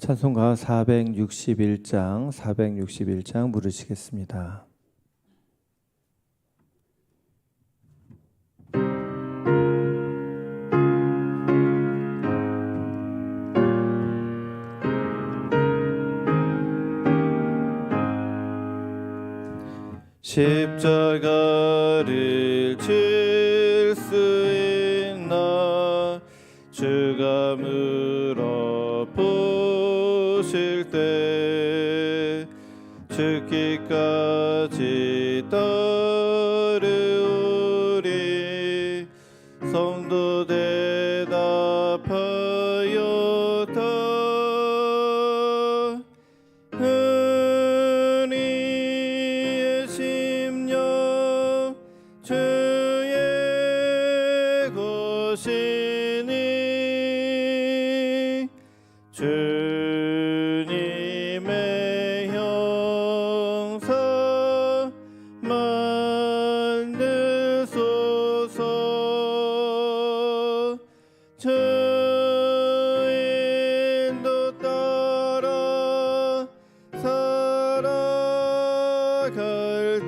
찬송가 461장 부르시겠습니다. 십자가를 질 수 있나 주가 물어보실 때 죽기까지 따르리 성도 대답하였다. 주님의 형상 만드소서. 주인도 따라 살아갈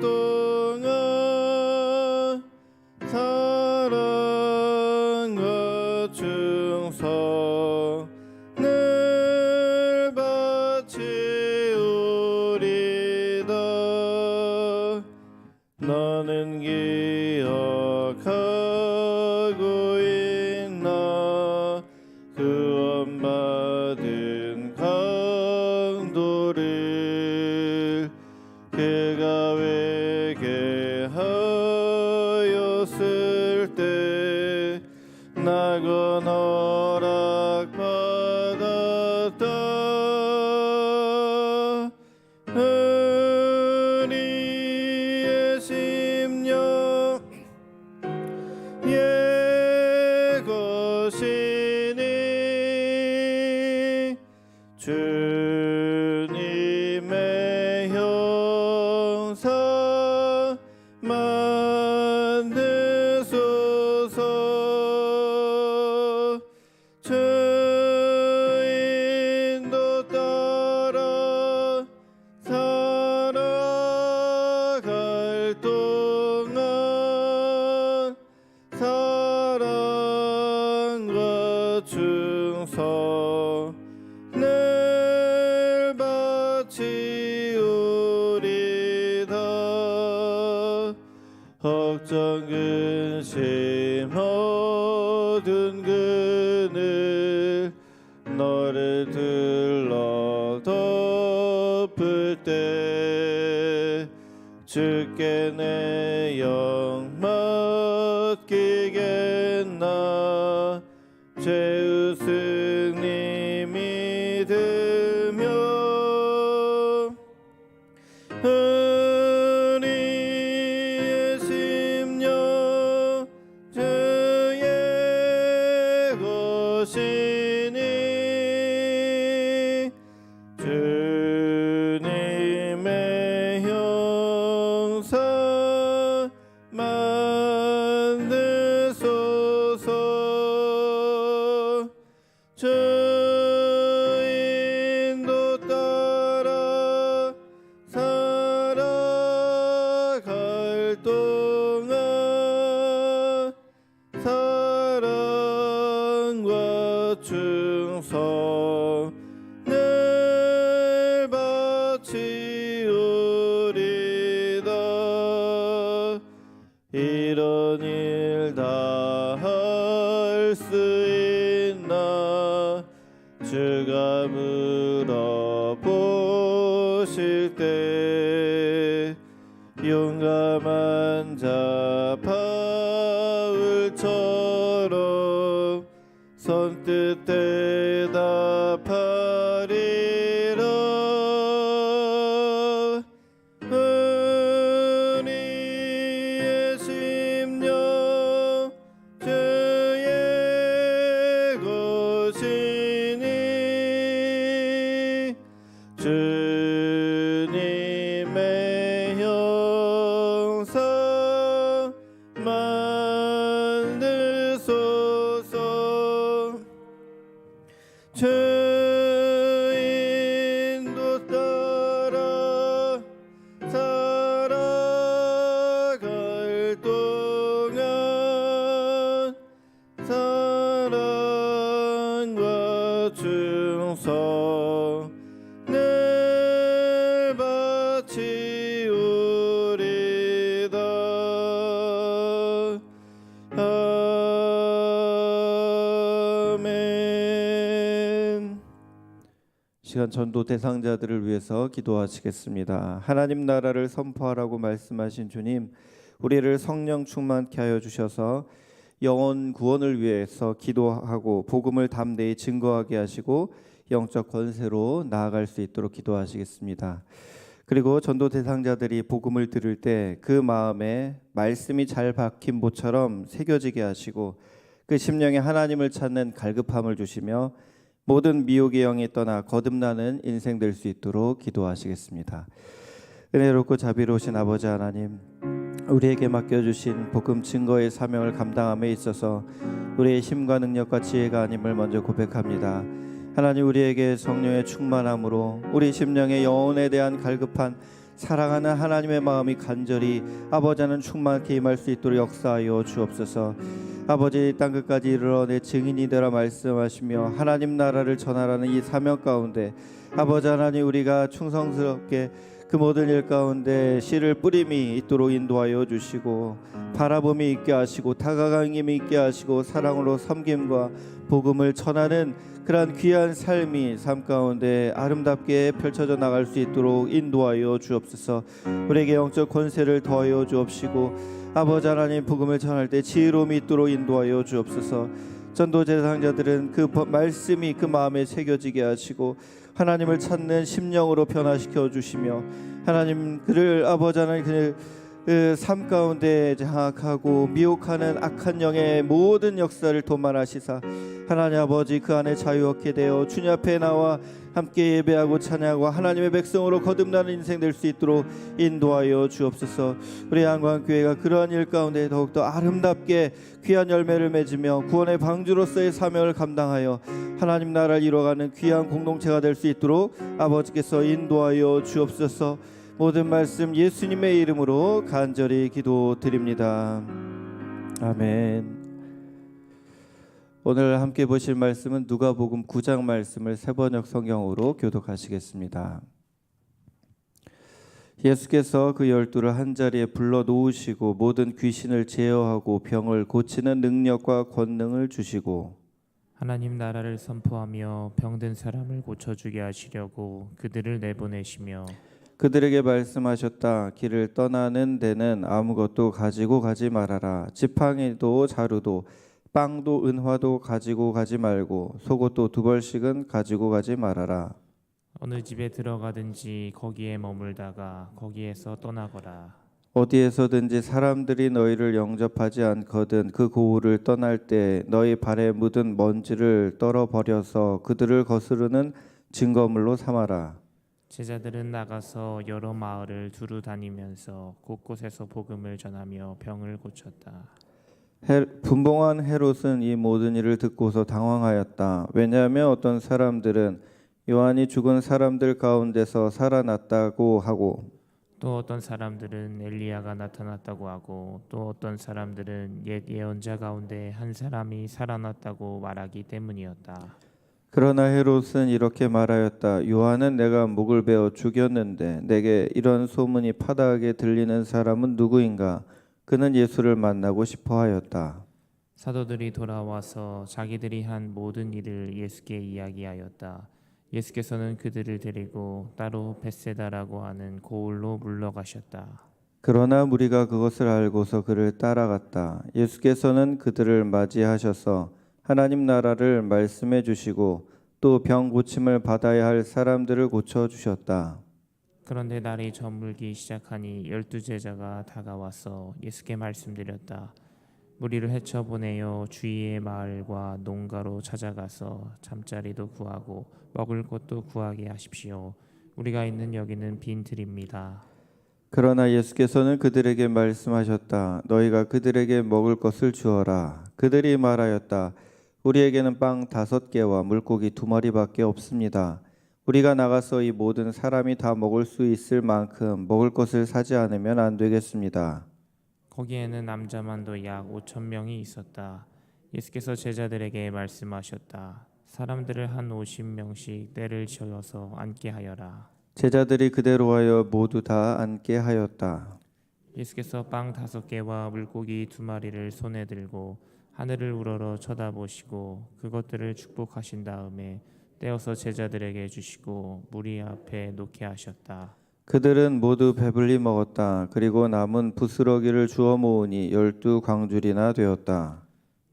동안 사랑과 충성 너는 기억하고 있나 구원받은 강도를 그가 회개하였을 때 낙원 허락받았다. 주님의 형상 만드소서. 주인도 따라 살아갈 동안 사랑과 충성 늘 바치우리다. 걱정 근심 어두운 그늘 너를 둘러 덮을 때 주께 내 영 맡기겠나. 죄 스승님 믿으며 우리의 심령 주의 것이니 주님의 형상 만드소서. 주인도 따라 살아갈 동안 사랑과 충성 늘 바치우리다. 이런 일 다 할 수 있나 주가 물어보실 때 용감한 자 바울처럼 선뜻 대답하리라. 우리의 심령 주의 것이니 주님의 형상 주옵소서. 늘 바치우리다. 아멘. 시간 전도 대상자들을 위해서 기도하시겠습니다. 하나님 나라를 선포하라고 말씀하신 주님, 우리를 성령 충만케 하여 주셔서 영혼 구원을 위해서 기도하고 복음을 담대히 증거하게 하시고 영적 권세로 나아갈 수 있도록 기도하시겠습니다. 그리고 전도 대상자들이 복음을 들을 때 그 마음에 말씀이 잘 박힌 모처럼 새겨지게 하시고 그 심령에 하나님을 찾는 갈급함을 주시며 모든 미혹의 영이 떠나 거듭나는 인생 될 수 있도록 기도하시겠습니다. 은혜롭고 자비로우신 아버지 하나님, 우리에게 맡겨주신 복음 증거의 사명을 감당함에 있어서 우리의 힘과 능력과 지혜가 아님을 먼저 고백합니다. 하나님, 우리에게 성령의 충만함으로 우리 심령의 영혼에 대한 갈급한 사랑하는 하나님의 마음이 간절히 아버지 하나님 충만케 임할 수 있도록 역사하여 주옵소서. 아버지, 땅끝까지 이르러 내 증인이 되라 말씀하시며 하나님 나라를 전하라는 이 사명 가운데 아버지 하나님, 우리가 충성스럽게 그 모든 일 가운데 씨를 뿌림이 있도록 인도하여 주시고 바라봄이 있게 하시고 다가감이 있게 하시고 사랑으로 섬김과 복음을 전하는 그러한 귀한 삶이 삶 가운데 아름답게 펼쳐져 나갈 수 있도록 인도하여 주옵소서. 우리에게 영적 권세를 더하여 주옵시고 아버지 하나님, 복음을 전할 때 지혜로움이 있도록 인도하여 주옵소서. 전도 대상자들은 그 말씀이 그 마음에 새겨지게 하시고 하나님을 찾는 심령으로 변화시켜 주시며 하나님, 그를 아버지 하나님 그 삶 가운데 장악하고 미혹하는 악한 영의 모든 역사를 도말하시사 하나님 아버지, 그 안에 자유 얻게 되어 주님 앞에 나와 함께 예배하고 찬양하고 하나님의 백성으로 거듭나는 인생 될 수 있도록 인도하여 주옵소서. 우리 한광교회가 그러한 일 가운데 더욱더 아름답게 귀한 열매를 맺으며 구원의 방주로서의 사명을 감당하여 하나님 나라를 이루어가는 귀한 공동체가 될 수 있도록 아버지께서 인도하여 주옵소서. 모든 말씀 예수님의 이름으로 간절히 기도드립니다. 아멘. 오늘 함께 보실 말씀은 누가복음 9장 말씀을 세번역 성경으로 교독하시겠습니다. 예수께서 그 12를 한자리에 불러 놓으시고 모든 귀신을 제어하고 병을 고치는 능력과 권능을 주시고 하나님 나라를 선포하며 병든 사람을 고쳐주게 하시려고 그들을 내보내시며 그들에게 말씀하셨다. 길을 떠나는 데는 아무것도 가지고 가지 말아라. 지팡이도 자루도 빵도 은화도 가지고 가지 말고 속옷도 2벌씩은 가지고 가지 말아라. 어느 집에 들어가든지 거기에 머물다가 거기에서 떠나거라. 어디에서든지 사람들이 너희를 영접하지 않거든 그 고을을 떠날 때 너희 발에 묻은 먼지를 떨어버려서 그들을 거스르는 증거물로 삼아라. 제자들은 나가서 여러 마을을 두루 다니면서 곳곳에서 복음을 전하며 병을 고쳤다. 분봉한 헤롯은 이 모든 일을 듣고서 당황하였다. 왜냐하면 어떤 사람들은 요한이 죽은 사람들 가운데서 살아났다고 하고 또 어떤 사람들은 엘리야가 나타났다고 하고 또 어떤 사람들은 옛 예언자 가운데 한 사람이 살아났다고 말하기 때문이었다. 그러나 헤롯은 이렇게 말하였다. 요한은 내가 목을 베어 죽였는데 내게 이런 소문이 파다하게 들리는 사람은 누구인가? 그는 예수를 만나고 싶어 하였다. 사도들이 돌아와서 자기들이 한 모든 일을 예수께 이야기하였다. 예수께서는 그들을 데리고 따로 벳세다라고 하는 고을로 물러가셨다. 그러나 무리가 그것을 알고서 그를 따라갔다. 예수께서는 그들을 맞이하셔서 하나님 나라를 말씀해 주시고 또 병 고침을 받아야 할 사람들을 고쳐 주셨다. 그런데 날이 저물기 시작하니 12제자가 다가와서 예수께 말씀드렸다. 무리를 헤쳐보내어 주위의 마을과 농가로 찾아가서 잠자리도 구하고 먹을 것도 구하게 하십시오. 우리가 있는 여기는 빈들입니다. 그러나 예수께서는 그들에게 말씀하셨다. 너희가 그들에게 먹을 것을 주어라. 그들이 말하였다. 우리에게는 빵 5개와 물고기 2마리밖에 없습니다. 우리가 나가서 이 모든 사람이 다 먹을 수 있을 만큼 먹을 것을 사지 않으면 안 되겠습니다. 거기에는 남자만도 약 5,000명이 있었다. 예수께서 제자들에게 말씀하셨다. 사람들을 한 50명씩 떼를 지어서 앉게 하여라. 제자들이 그대로 하여 모두 다 앉게 하였다. 예수께서 빵 5개와 물고기 2마리를 손에 들고 하늘을 우러러 쳐다보시고 그것들을 축복하신 다음에 떼어서 제자들에게 주시고 무리 앞에 놓게 하셨다. 그들은 모두 배불리 먹었다. 그리고 남은 부스러기를 주워 모으니 12광줄이나 되었다.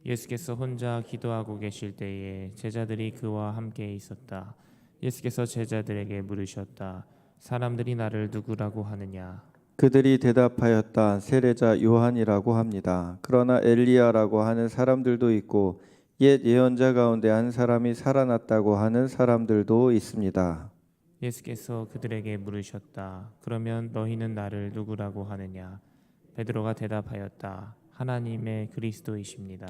예수께서 혼자 기도하고 계실 때에 제자들이 그와 함께 있었다. 예수께서 제자들에게 물으셨다. 사람들이 나를 누구라고 하느냐? 그들이 대답하였다. 세례자 요한이라고 합니다. 그러나 엘리야라고 하는 사람들도 있고 옛 예언자 가운데 한 사람이 살아났다고 하는 사람들도 있습니다. 예수께서 그들에게 물으셨다. 그러면 너희는 나를 누구라고 하느냐? 베드로가 대답하였다. 하나님의 그리스도이십니다.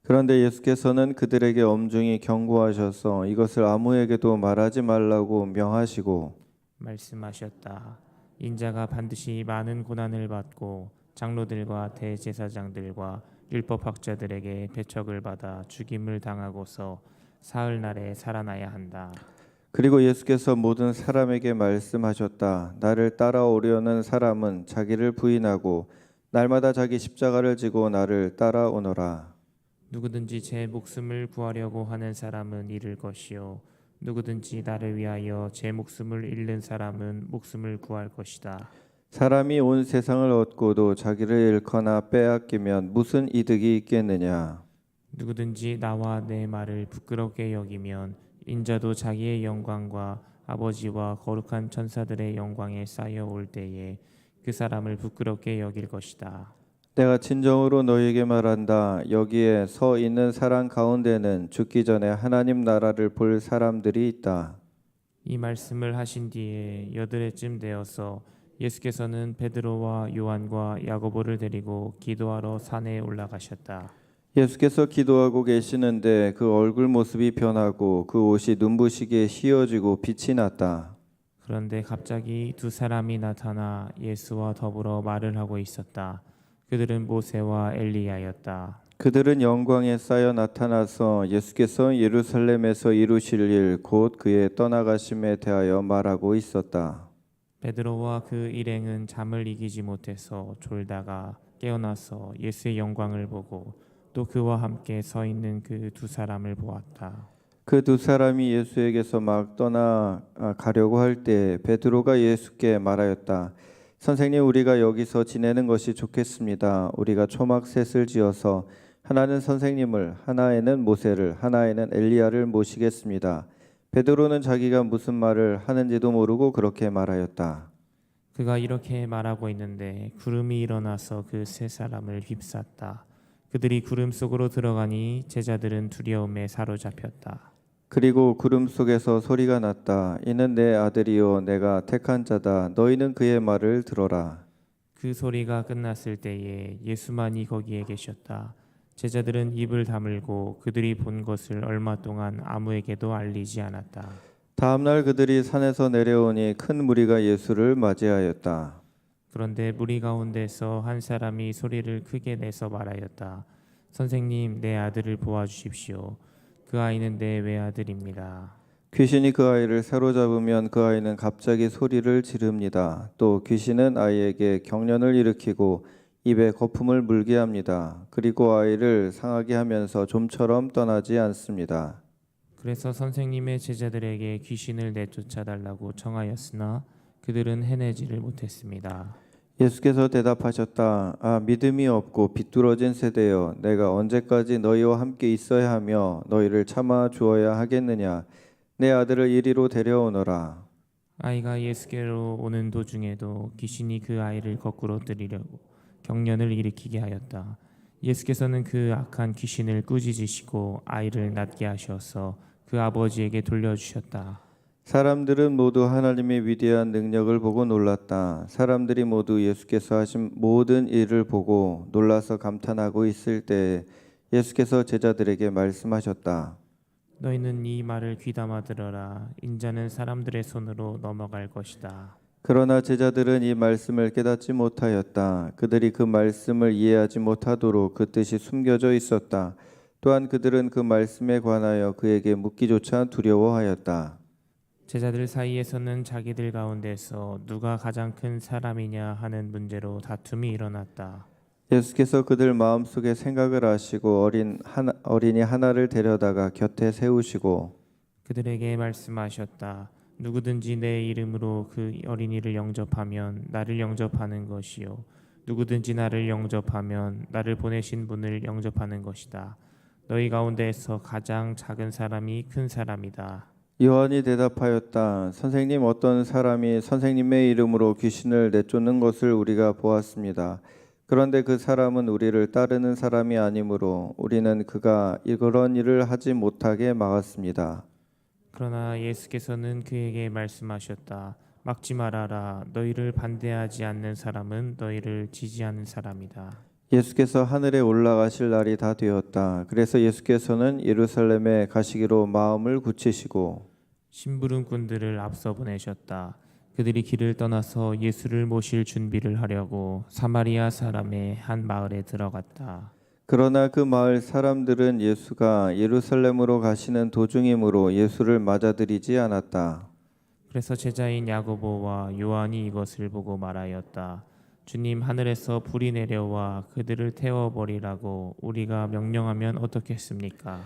그런데 예수께서는 그들에게 엄중히 경고하셔서 이것을 아무에게도 말하지 말라고 명하시고 말씀하셨다. 인자가 반드시 많은 고난을 받고 장로들과 대제사장들과 율법학자들에게 배척을 받아 죽임을 당하고서 사흘날에 살아나야 한다. 그리고 예수께서 모든 사람에게 말씀하셨다. 나를 따라오려는 사람은 자기를 부인하고 날마다 자기 십자가를 지고 나를 따라오너라. 누구든지 제 목숨을 구하려고 하는 사람은 잃을 것이요 누구든지 나를 위하여 제 목숨을 잃는 사람은 목숨을 구할 것이다. 사람이 온 세상을 얻고도 자기를 잃거나 빼앗기면 무슨 이득이 있겠느냐? 누구든지 나와 내 말을 부끄럽게 여기면 인자도 자기의 영광과 아버지와 거룩한 천사들의 영광에 쌓여 올 때에 그 사람을 부끄럽게 여길 것이다. 내가 진정으로 너희에게 말한다. 여기에 서 있는 사람 가운데는 죽기 전에 하나님 나라를 볼 사람들이 있다. 이 말씀을 하신 뒤에 8해쯤 되어서 예수께서는 베드로와 요한과 야고보를 데리고 기도하러 산에 올라가셨다. 예수께서 기도하고 계시는데 그 얼굴 모습이 변하고 그 옷이 눈부시게 휘어지고 빛이 났다. 그런데 갑자기 2사람이 나타나 예수와 더불어 말을 하고 있었다. 그들은 모세와 엘리야였다. 그들은 영광에 쌓여 나타나서 예수께서 예루살렘에서 이루실 일 곧 그의 떠나가심에 대하여 말하고 있었다. 베드로와 그 일행은 잠을 이기지 못해서 졸다가 깨어나서 예수의 영광을 보고 또 그와 함께 서 있는 그 2사람을 보았다. 그 2사람이 예수에게서 막 떠나 가려고 할 때 베드로가 예수께 말하였다. 선생님, 우리가 여기서 지내는 것이 좋겠습니다. 우리가 초막셋을 지어서 하나는 선생님을, 하나에는 모세를, 하나에는 엘리야를 모시겠습니다. 베드로는 자기가 무슨 말을 하는지도 모르고 그렇게 말하였다. 그가 이렇게 말하고 있는데 구름이 일어나서 그 3사람을 휩쌌다. 그들이 구름 속으로 들어가니 제자들은 두려움에 사로잡혔다. 그리고 구름 속에서 소리가 났다. 이는 내 아들이요 내가 택한 자다. 너희는 그의 말을 들어라. 그 소리가 끝났을 때에 예수만이 거기에 계셨다. 제자들은 입을 다물고 그들이 본 것을 얼마 동안 아무에게도 알리지 않았다. 다음 날 그들이 산에서 내려오니 큰 무리가 예수를 맞이하였다. 그런데 무리 가운데서 한 사람이 소리를 크게 내서 말하였다. 선생님, 내 아들을 보아주십시오. 그 아이는 내 외아들입니다. 귀신이 그 아이를 사로잡으면 그 아이는 갑자기 소리를 지릅니다. 또 귀신은 아이에게 경련을 일으키고 입에 거품을 물게 합니다. 그리고 아이를 상하게 하면서 좀처럼 떠나지 않습니다. 그래서 선생님의 제자들에게 귀신을 내쫓아달라고 청하였으나 그들은 해내지를 못했습니다. 예수께서 대답하셨다. 믿음이 없고 비뚤어진 세대여, 내가 언제까지 너희와 함께 있어야 하며 너희를 참아 주어야 하겠느냐? 내 아들을 이리로 데려오너라. 아이가 예수께로 오는 도중에도 귀신이 그 아이를 거꾸로 들이려고 경련을 일으키게 하였다. 예수께서는 그 악한 귀신을 꾸짖으시고 아이를 낫게 하셔서 그 아버지에게 돌려주셨다. 사람들은 모두 하나님의 위대한 능력을 보고 놀랐다. 사람들이 모두 예수께서 하신 모든 일을 보고 놀라서 감탄하고 있을 때 예수께서 제자들에게 말씀하셨다. 너희는 이 말을 귀담아 들어라. 인자는 사람들의 손으로 넘어갈 것이다. 그러나 제자들은 이 말씀을 깨닫지 못하였다. 그들이 그 말씀을 이해하지 못하도록 그 뜻이 숨겨져 있었다. 또한 그들은 그 말씀에 관하여 그에게 묻기조차 두려워하였다. 제자들 사이에서는 자기들 가운데서 누가 가장 큰 사람이냐 하는 문제로 다툼이 일어났다. 예수께서 그들 마음속에 생각을 아시고 어린이 하나를 데려다가 곁에 세우시고 그들에게 말씀하셨다. 누구든지 내 이름으로 그 어린이를 영접하면 나를 영접하는 것이요 누구든지 나를 영접하면 나를 보내신 분을 영접하는 것이다. 너희 가운데에서 가장 작은 사람이 큰 사람이다. 요한이 대답하였다. 선생님, 어떤 사람이 선생님의 이름으로 귀신을 내쫓는 것을 우리가 보았습니다. 그런데 그 사람은 우리를 따르는 사람이 아니므로 우리는 그가 그런 일을 하지 못하게 막았습니다. 그러나 예수께서는 그에게 말씀하셨다. 막지 말아라. 너희를 반대하지 않는 사람은 너희를 지지하는 사람이다. 예수께서 하늘에 올라가실 날이 다 되었다. 그래서 예수께서는 예루살렘에 가시기로 마음을 굳히시고 심부름꾼들을 앞서 보내셨다. 그들이 길을 떠나서 예수를 모실 준비를 하려고 사마리아 사람의 한 마을에 들어갔다. 그러나 그 마을 사람들은 예수가 예루살렘으로 가시는 도중이므로 예수를 맞아들이지 않았다. 그래서 제자인 야고보와 요한이 이것을 보고 말하였다. 주님, 하늘에서 불이 내려와 그들을 태워버리라고 우리가 명령하면 어떻겠습니까?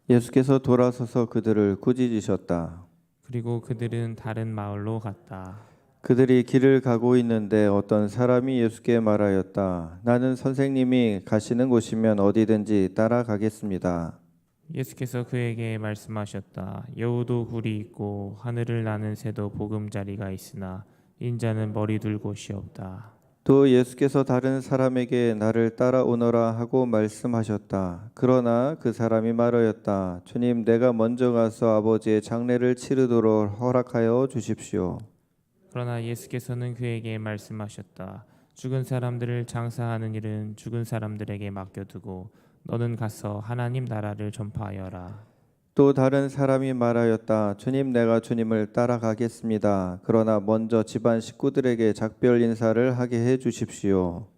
예수께서 돌아서서 그들을 꾸짖으셨다. 그리고 그들은 다른 마을로 갔다. 그들이 길을 가고 있는데 어떤 사람이 예수께 말하였다. 나는 선생님이 가시는 곳이면 어디든지 따라가겠습니다. 예수께서 그에게 말씀하셨다. 여우도 굴이 있고 하늘을 나는 새도 보금자리가 있으나 인자는 머리 둘 곳이 없다. 또 예수께서 다른 사람에게 나를 따라오너라 하고 말씀하셨다. 그러나 그 사람이 말하였다. 주님, 내가 먼저 가서 아버지의 장례를 치르도록 허락하여 주십시오. 그러나 예수께서는 그에게 말씀하셨다. 죽은 사람들을 장사하는 일은 죽은 사람들에게 맡겨두고 너는 가서 하나님 나라를 전파하여라. 또 다른 사람이 말하였다. 주님, 내가 주님을 따라가겠습니다. 그러나 먼저 집안 식구들에게 작별 인사를 하게 해 주십시오.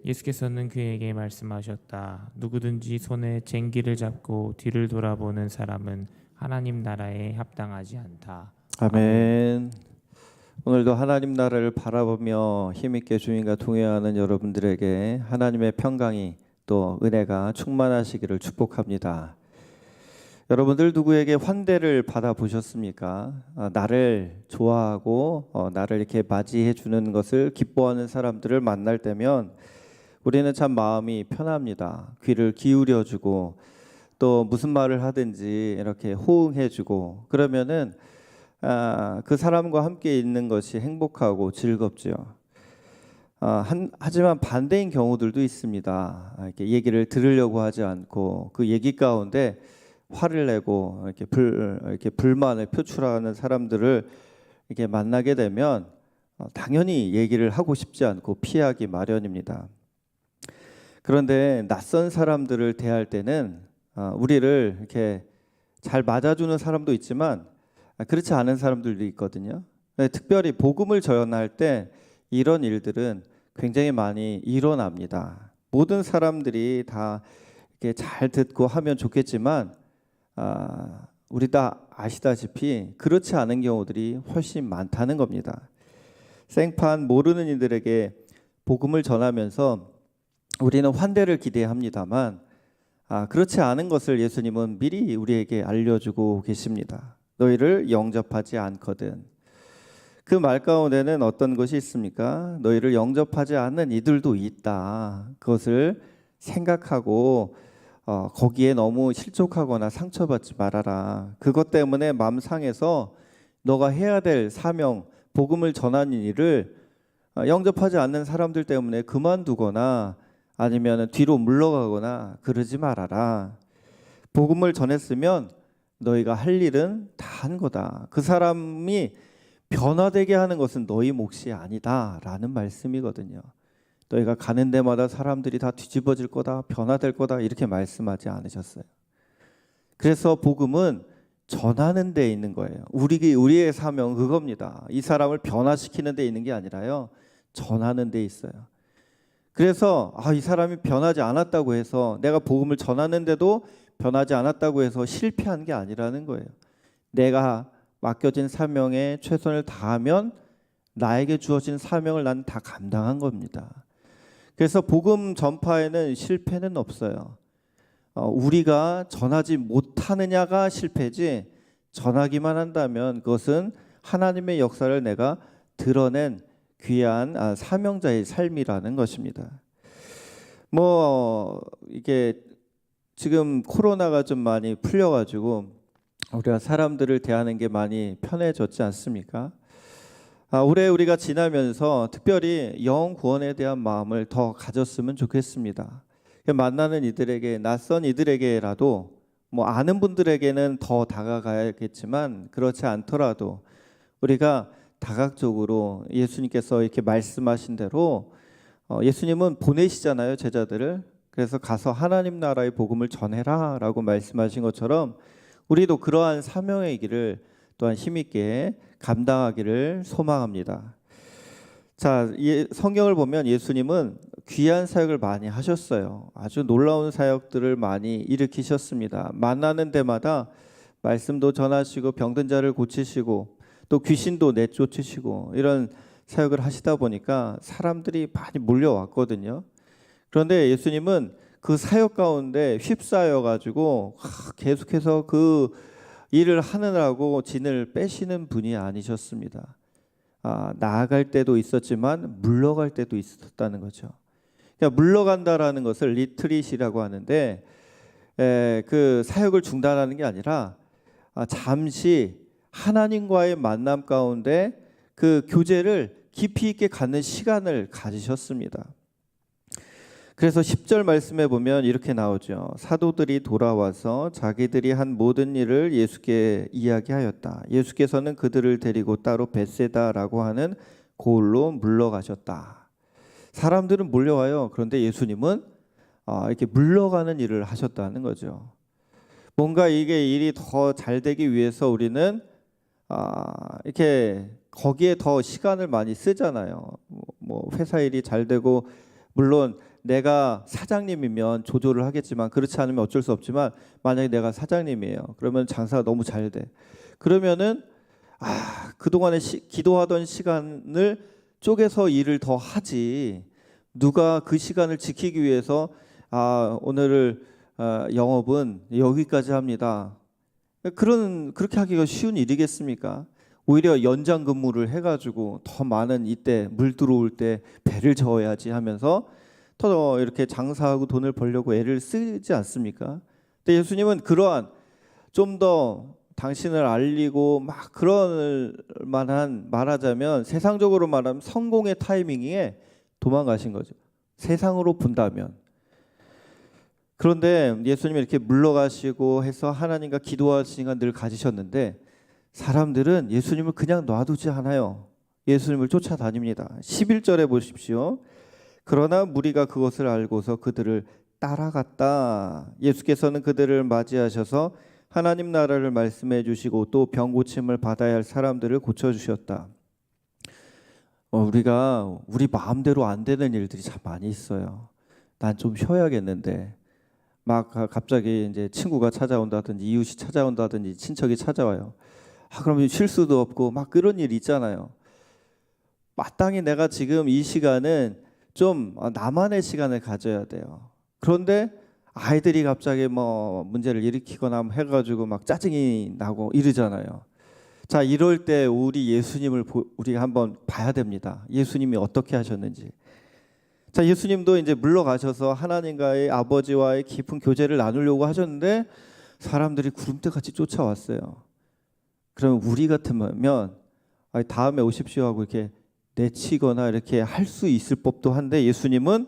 예수께서는 그에게 말씀하셨다. 누구든지 손에 쟁기를 잡고 뒤를 돌아보는 사람은 하나님 나라에 합당하지 않다. 아멘. 오늘도 하나님 나라를 바라보며 힘있게 주님과 동행하는 여러분들에게 하나님의 평강이 또 은혜가 충만하시기를 축복합니다. 여러분들 누구에게 환대를 받아보셨습니까? 나를 좋아하고 나를 이렇게 맞이해 주는 것을 기뻐하는 사람들을 만날 때면 우리는 참 마음이 편합니다. 귀를 기울여 주고 또 무슨 말을 하든지 이렇게 호응해 주고 그러면은 그 사람과 함께 있는 것이 행복하고 즐겁죠. 하지만 반대인 경우들도 있습니다. 이렇게 얘기를 들으려고 하지 않고 그 얘기 가운데 화를 내고 이렇게 불만을 표출하는 사람들을 이렇게 만나게 되면 당연히 얘기를 하고 싶지 않고 피하기 마련입니다. 그런데 낯선 사람들을 대할 때는 우리를 이렇게 잘 맞아주는 사람도 있지만 그렇지 않은 사람들도 있거든요. 특별히 복음을 전할 때 이런 일들은 굉장히 많이 일어납니다. 모든 사람들이 다 이렇게 잘 듣고 하면 좋겠지만 우리 다 아시다시피 그렇지 않은 경우들이 훨씬 많다는 겁니다. 생판 모르는 이들에게 복음을 전하면서 우리는 환대를 기대합니다만 그렇지 않은 것을 예수님은 미리 우리에게 알려주고 계십니다. 너희를 영접하지 않거든. 그 말 가운데는 어떤 것이 있습니까? 너희를 영접하지 않는 이들도 있다. 그것을 생각하고 거기에 너무 실족하거나 상처받지 말아라. 그것 때문에 마음 상해서 너가 해야 될 사명, 복음을 전하는 일을 영접하지 않는 사람들 때문에 그만두거나 아니면 뒤로 물러가거나 그러지 말아라. 복음을 전했으면 너희가 할 일은 다 한 거다. 그 사람이 변화되게 하는 것은 너희 몫이 아니다 라는 말씀이거든요. 너희가 가는 데마다 사람들이 다 뒤집어질 거다, 변화될 거다 이렇게 말씀하지 않으셨어요. 그래서 복음은 전하는 데 있는 거예요. 우리의 사명은 그겁니다. 이 사람을 변화시키는 데 있는 게 아니라요, 전하는 데 있어요. 그래서 이 사람이 변하지 않았다고 해서 내가 복음을 전하는데도 변하지 않았다고 해서 실패한 게 아니라는 거예요. 내가 맡겨진 사명에 최선을 다하면 나에게 주어진 사명을 난 다 감당한 겁니다. 그래서 복음 전파에는 실패는 없어요. 우리가 전하지 못하느냐가 실패지, 전하기만 한다면 그것은 하나님의 역사를 내가 드러낸 귀한 사명자의 삶이라는 것입니다. 이게 지금 코로나가 좀 많이 풀려가지고 우리가 사람들을 대하는 게 많이 편해졌지 않습니까? 올해 우리가 지나면서 특별히 영 구원에 대한 마음을 더 가졌으면 좋겠습니다. 만나는 이들에게, 낯선 이들에게라도 아는 분들에게는 더 다가가야겠지만 그렇지 않더라도 우리가 다각적으로 예수님께서 이렇게 말씀하신 대로 예수님은 보내시잖아요, 제자들을. 그래서 가서 하나님 나라의 복음을 전해라 라고 말씀하신 것처럼 우리도 그러한 사명의 길을 또한 힘있게 감당하기를 소망합니다. 자, 성경을 보면 예수님은 귀한 사역을 많이 하셨어요. 아주 놀라운 사역들을 많이 일으키셨습니다. 만나는 데마다 말씀도 전하시고 병든 자를 고치시고 또 귀신도 내쫓으시고 이런 사역을 하시다 보니까 사람들이 많이 몰려왔거든요. 그런데 예수님은 그 사역 가운데 휩싸여 가지고 계속해서 그 일을 하느라고 진을 빼시는 분이 아니셨습니다. 나아갈 때도 있었지만 물러갈 때도 있었다는 거죠. 그러니까 물러간다라는 것을 리트릿이라고 하는데 그 사역을 중단하는 게 아니라 잠시 하나님과의 만남 가운데 그 교제를 깊이 있게 갖는 시간을 가지셨습니다. 그래서 10절 말씀에 보면 이렇게 나오죠. 사도들이 돌아와서 자기들이 한 모든 일을 예수께 이야기하였다. 예수께서는 그들을 데리고 따로 벳세다라고 하는 고을로 물러가셨다. 사람들은 몰려와요. 그런데 예수님은 이렇게 물러가는 일을 하셨다는 거죠. 뭔가 이게 일이 더 잘 되기 위해서 우리는 이렇게 거기에 더 시간을 많이 쓰잖아요. 회사 일이 잘 되고 물론 내가 사장님이면 조절을 하겠지만 그렇지 않으면 어쩔 수 없지만 만약에 내가 사장님이에요. 그러면 장사가 너무 잘 돼. 그러면은 그동안에 기도하던 시간을 쪼개서 일을 더 하지. 누가 그 시간을 지키기 위해서 오늘을 영업은 여기까지 합니다. 그렇게 하기가 쉬운 일이겠습니까? 오히려 연장 근무를 해가지고 더 많은 이때 물 들어올 때 배를 저어야지 하면서 더 이렇게 장사하고 돈을 벌려고 애를 쓰지 않습니까? 근데 예수님은 그러한 좀 더 당신을 알리고 막 그럴 만한, 말하자면 세상적으로 말하면 성공의 타이밍에 도망가신 거죠. 세상으로 본다면. 그런데 예수님이 이렇게 물러가시고 해서 하나님과 기도할 시간 늘 가지셨는데 사람들은 예수님을 그냥 놔두지 않아요. 예수님을 쫓아다닙니다. 11절에 보십시오. 그러나 무리가 그것을 알고서 그들을 따라갔다. 예수께서는 그들을 맞이하셔서 하나님 나라를 말씀해 주시고 또 병 고침을 받아야 할 사람들을 고쳐주셨다. 우리가 우리 마음대로 안 되는 일들이 참 많이 있어요. 난 좀 쉬어야겠는데 막 갑자기 이제 친구가 찾아온다든지 이웃이 찾아온다든지 친척이 찾아와요. 그러면 쉴 수도 없고 막 그런 일 있잖아요. 마땅히 내가 지금 이 시간은 좀 나만의 시간을 가져야 돼요. 그런데 아이들이 갑자기 문제를 일으키거나 해가지고 막 짜증이 나고 이러잖아요. 자, 이럴 때 우리 예수님을 우리가 한번 봐야 됩니다. 예수님이 어떻게 하셨는지. 자, 예수님도 이제 물러가셔서 하나님과의 아버지와의 깊은 교제를 나누려고 하셨는데 사람들이 구름대 같이 쫓아왔어요. 그러면 우리 같으면 다음에 오십시오 하고 이렇게 내치거나 이렇게 할 수 있을 법도 한데 예수님은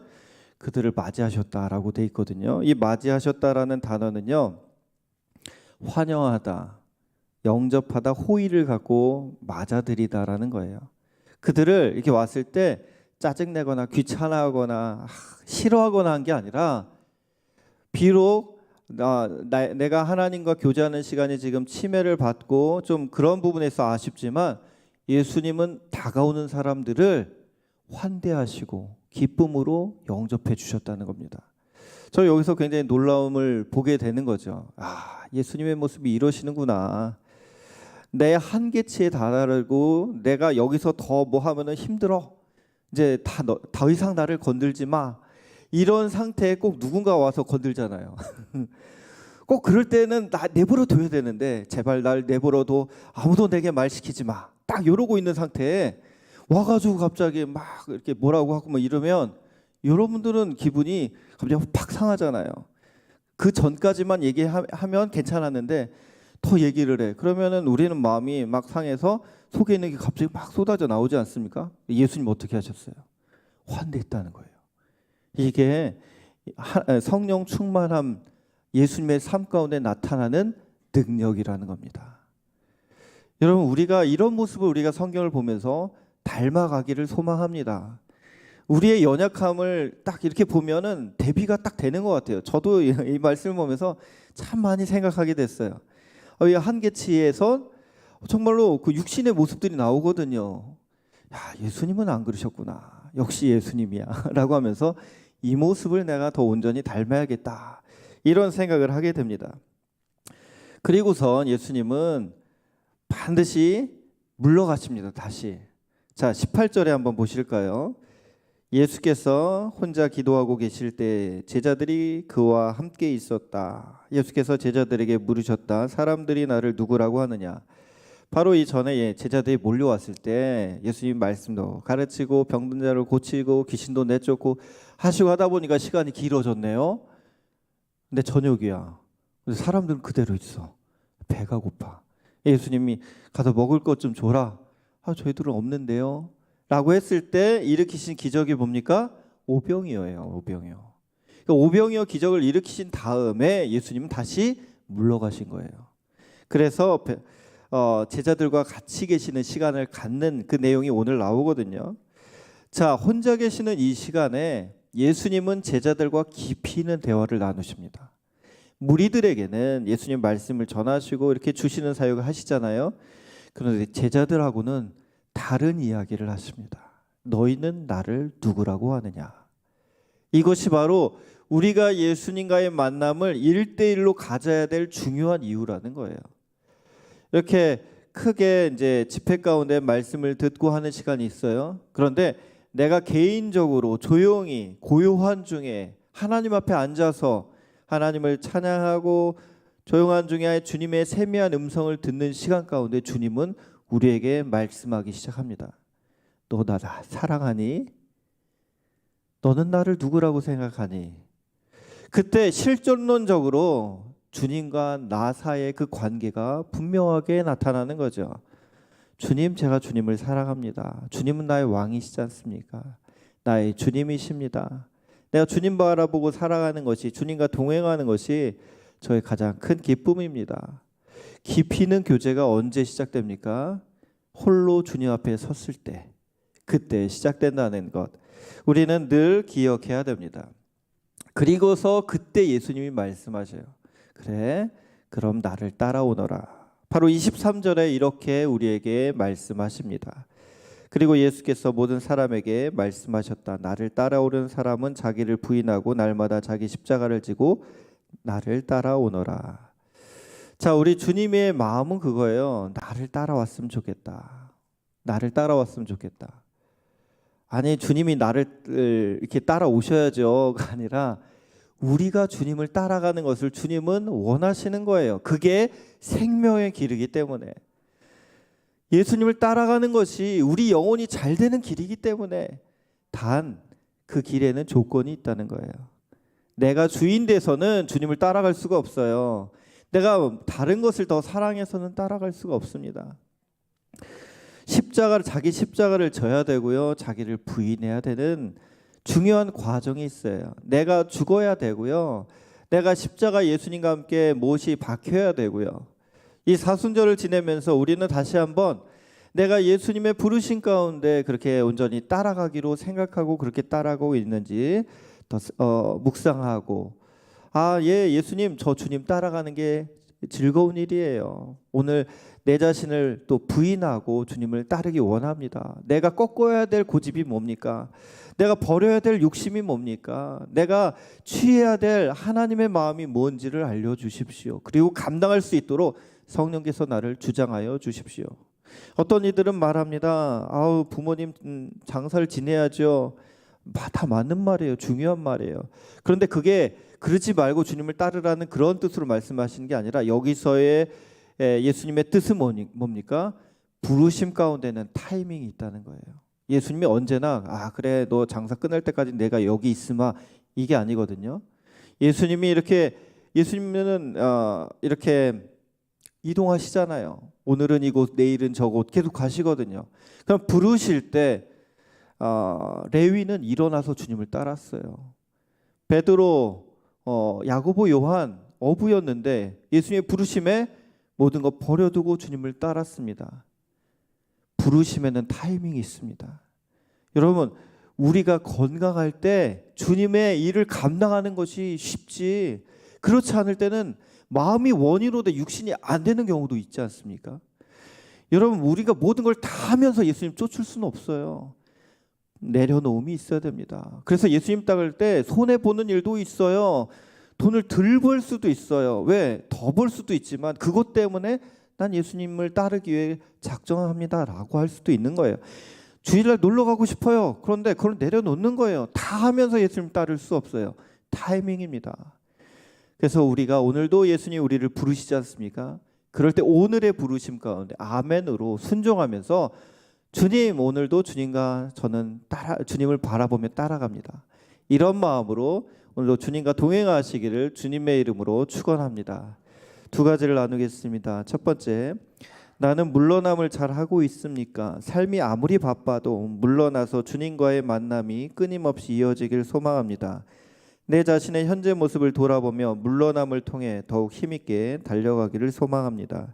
그들을 맞이하셨다라고 돼 있거든요. 이 맞이하셨다라는 단어는요, 환영하다, 영접하다, 호의를 갖고 맞아들이다라는 거예요. 그들을 이렇게 왔을 때 짜증내거나 귀찮아하거나 싫어하거나 한 게 아니라 비록 내가 하나님과 교제하는 시간이 지금 침해를 받고 좀 그런 부분에서 아쉽지만 예수님은 다가오는 사람들을 환대하시고 기쁨으로 영접해 주셨다는 겁니다. 저 여기서 굉장히 놀라움을 보게 되는 거죠. 아, 예수님의 모습이 이러시는구나. 내 한계치에 달하고 내가 여기서 더 뭐 하면은 힘들어. 이제 더 이상 나를 건들지 마. 이런 상태에 꼭 누군가 와서 건들잖아요. 꼭 그럴 때는 나 내버려 둬야 되는데 제발 날 내버려둬. 아무도 내게 말 시키지 마. 딱 이러고 있는 상태에 와가지고 갑자기 막 이렇게 뭐라고 하고 뭐 이러면 여러분들은 기분이 갑자기 팍 상하잖아요. 그 전까지만 얘기하면 괜찮았는데 더 얘기를 해. 그러면은 우리는 마음이 막 상해서 속에 있는 게 갑자기 막 쏟아져 나오지 않습니까? 예수님 어떻게 하셨어요? 환대했다는 거예요. 이게 성령 충만함, 예수님의 삶 가운데 나타나는 능력이라는 겁니다. 여러분, 우리가 이런 모습을 우리가 성경을 보면서 닮아가기를 소망합니다. 우리의 연약함을 딱 이렇게 보면은 대비가 딱 되는 것 같아요. 저도 이 말씀을 보면서 참 많이 생각하게 됐어요. 이 한계치에서 정말로 그 육신의 모습들이 나오거든요. 야, 예수님은 안 그러셨구나. 역시 예수님이야. 라고 하면서 이 모습을 내가 더 온전히 닮아야겠다. 이런 생각을 하게 됩니다. 그리고선 예수님은 반드시 물러가십니다. 다시. 자, 18절에 한번 보실까요? 예수께서 혼자 기도하고 계실 때 제자들이 그와 함께 있었다. 예수께서 제자들에게 물으셨다. 사람들이 나를 누구라고 하느냐? 바로 이 전에 제자들이 몰려왔을 때 예수님 말씀도 가르치고 병든 자를 고치고 귀신도 내쫓고 하시고 하다 보니까 시간이 길어졌네요. 근데 저녁이야. 근데 사람들은 그대로 있어. 배가 고파. 예수님이 가서 먹을 것 좀 줘라. 아, 저희들은 없는데요. 라고 했을 때 일으키신 기적이 뭡니까? 오병이어예요. 오병이어. 그러니까 오병이어 기적을 일으키신 다음에 예수님은 다시 물러가신 거예요. 그래서 제자들과 같이 계시는 시간을 갖는 그 내용이 오늘 나오거든요. 자, 혼자 계시는 이 시간에 예수님은 제자들과 깊이 있는 대화를 나누십니다. 무리들에게는 예수님 말씀을 전하시고 이렇게 주시는 사역을 하시잖아요. 그런데 제자들하고는 다른 이야기를 하십니다. 너희는 나를 누구라고 하느냐? 이것이 바로 우리가 예수님과의 만남을 1대1로 가져야 될 중요한 이유라는 거예요. 이렇게 크게 이제 집회 가운데 말씀을 듣고 하는 시간이 있어요. 그런데 내가 개인적으로 조용히 고요한 중에 하나님 앞에 앉아서 하나님을 찬양하고 조용한 중에 주님의 세미한 음성을 듣는 시간 가운데 주님은 우리에게 말씀하기 시작합니다. 너 나 사랑하니? 너는 나를 누구라고 생각하니? 그때 실존론적으로 주님과 나 사이의 그 관계가 분명하게 나타나는 거죠. 주님, 제가 주님을 사랑합니다. 주님은 나의 왕이시지 않습니까? 나의 주님이십니다. 내가 주님 바라보고 살아가는 것이, 주님과 동행하는 것이 저의 가장 큰 기쁨입니다. 깊이 있는 교제가 언제 시작됩니까? 홀로 주님 앞에 섰을 때, 그때 시작된다는 것, 우리는 늘 기억해야 됩니다. 그리고서 그때 예수님이 말씀하셔요. 그래, 그럼 나를 따라오너라. 바로 23절에 이렇게 우리에게 말씀하십니다. 그리고 예수께서 모든 사람에게 말씀하셨다. 나를 따라오는 사람은 자기를 부인하고 날마다 자기 십자가를 지고 나를 따라오너라. 자, 우리 주님의 마음은 그거예요. 나를 따라왔으면 좋겠다. 나를 따라왔으면 좋겠다. 아니, 주님이 나를 이렇게 따라오셔야죠가 아니라 우리가 주님을 따라가는 것을 주님은 원하시는 거예요. 그게 생명의 길이기 때문에, 예수님을 따라가는 것이 우리 영혼이 잘 되는 길이기 때문에, 단 그 길에는 조건이 있다는 거예요. 내가 주인 돼서는 주님을 따라갈 수가 없어요. 내가 다른 것을 더 사랑해서는 따라갈 수가 없습니다. 자기 십자가를 져야 되고요. 자기를 부인해야 되는 중요한 과정이 있어요. 내가 죽어야 되고요. 내가 십자가 예수님과 함께 못이 박혀야 되고요. 이 사순절을 지내면서 우리는 다시 한번 내가 예수님의 부르심 가운데 그렇게 온전히 따라가기로 생각하고 그렇게 따라가고 있는지 더 묵상하고, 아, 예, 예수님, 저 주님 따라가는 게 즐거운 일이에요. 오늘 내 자신을 또 부인하고 주님을 따르기 원합니다. 내가 꺾어야 될 고집이 뭡니까? 내가 버려야 될 욕심이 뭡니까? 내가 취해야 될 하나님의 마음이 뭔지를 알려주십시오. 그리고 감당할 수 있도록 성령께서 나를 주장하여 주십시오. 어떤 이들은 말합니다. 아우 부모님 장사를 지내야죠. 다 맞는 말이에요. 중요한 말이에요. 그런데 그게 그러지 말고 주님을 따르라는 그런 뜻으로 말씀하시는 게 아니라 여기서의 예수님의 뜻은 뭡니까? 부르심 가운데는 타이밍이 있다는 거예요. 예수님이 언제나 그래 너 장사 끝날 때까지 내가 여기 있으마 이게 아니거든요. 예수님이 예수님은 이렇게 이동하시잖아요. 오늘은 이곳 내일은 저곳 계속 가시거든요. 그럼 부르실 때 레위는 일어나서 주님을 따랐어요. 베드로, 야고보, 요한 어부였는데 예수님의 부르심에 모든 것 버려두고 주님을 따랐습니다. 부르심에는 타이밍이 있습니다. 여러분 우리가 건강할 때 주님의 일을 감당하는 것이 쉽지 그렇지 않을 때는 마음이 원이로 돼 육신이 안 되는 경우도 있지 않습니까? 여러분 우리가 모든 걸 다 하면서 예수님 쫓을 수는 없어요. 내려놓음이 있어야 됩니다. 그래서 예수님 따를 때 손해보는 일도 있어요. 돈을 덜 벌 수도 있어요. 왜? 더 벌 수도 있지만 그것 때문에 난 예수님을 따르기 위해 작정합니다 라고 할 수도 있는 거예요. 주일날 놀러 가고 싶어요. 그런데 그걸 내려놓는 거예요. 다 하면서 예수님 따를 수 없어요. 타이밍입니다. 그래서 우리가 오늘도 예수님이 우리를 부르시지 않습니까? 그럴 때 오늘의 부르심 가운데 아멘으로 순종하면서 주님 오늘도 주님과 저는 주님을 바라보며 따라갑니다. 이런 마음으로 오늘도 주님과 동행하시기를 주님의 이름으로 축원합니다. 두 가지를 나누겠습니다. 첫 번째, 나는 물러남을 잘 하고 있습니까? 삶이 아무리 바빠도 물러나서 주님과의 만남이 끊임없이 이어지길 소망합니다. 내 자신의 현재 모습을 돌아보며 물러남을 통해 더욱 힘있게 달려가기를 소망합니다.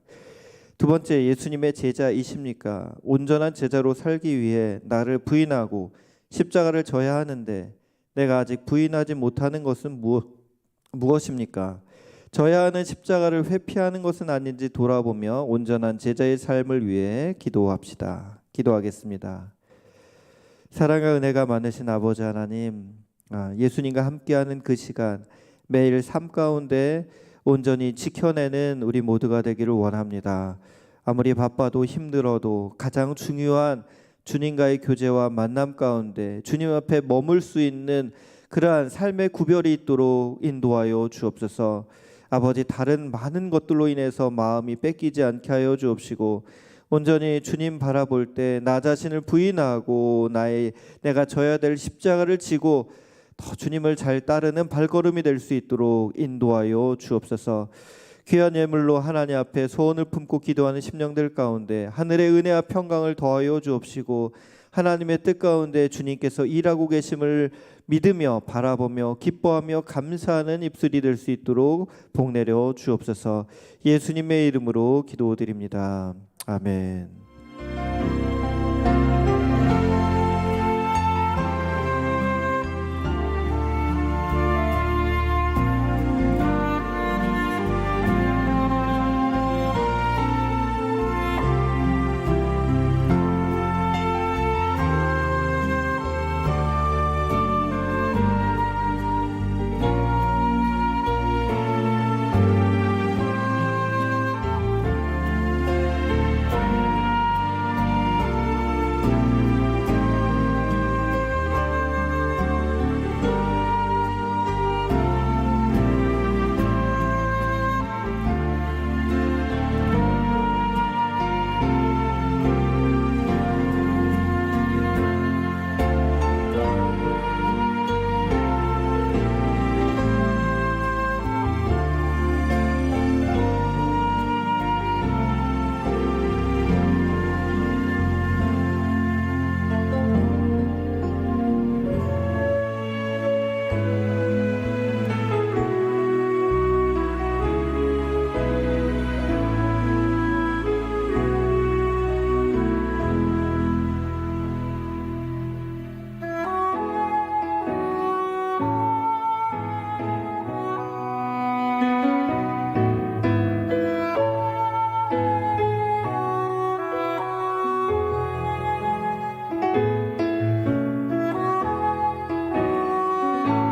두 번째, 예수님의 제자이십니까? 온전한 제자로 살기 위해 나를 부인하고 십자가를 져야 하는데 내가 아직 부인하지 못하는 것은 무엇입니까? 져야 하는 십자가를 회피하는 것은 아닌지 돌아보며 온전한 제자의 삶을 위해 기도합시다. 기도하겠습니다. 사랑과 은혜가 많으신 아버지 하나님, 예수님과 함께하는 그 시간 매일 삶 가운데 온전히 지켜내는 우리 모두가 되기를 원합니다. 아무리 바빠도 힘들어도 가장 중요한 주님과의 교제와 만남 가운데 주님 앞에 머물 수 있는 그러한 삶의 구별이 있도록 인도하여 주옵소서. 아버지, 다른 많은 것들로 인해서 마음이 뺏기지 않게 하여 주옵시고 온전히 주님 바라볼 때 나 자신을 부인하고 내가 져야 될 십자가를 지고 더 주님을 잘 따르는 발걸음이 될 수 있도록 인도하여 주옵소서. 귀한 예물로 하나님 앞에 소원을 품고 기도하는 심령들 가운데 하늘의 은혜와 평강을 더하여 주옵시고 하나님의 뜻 가운데 주님께서 일하고 계심을 믿으며 바라보며 기뻐하며 감사하는 입술이 될 수 있도록 복 내려 주옵소서. 예수님의 이름으로 기도드립니다. 아멘.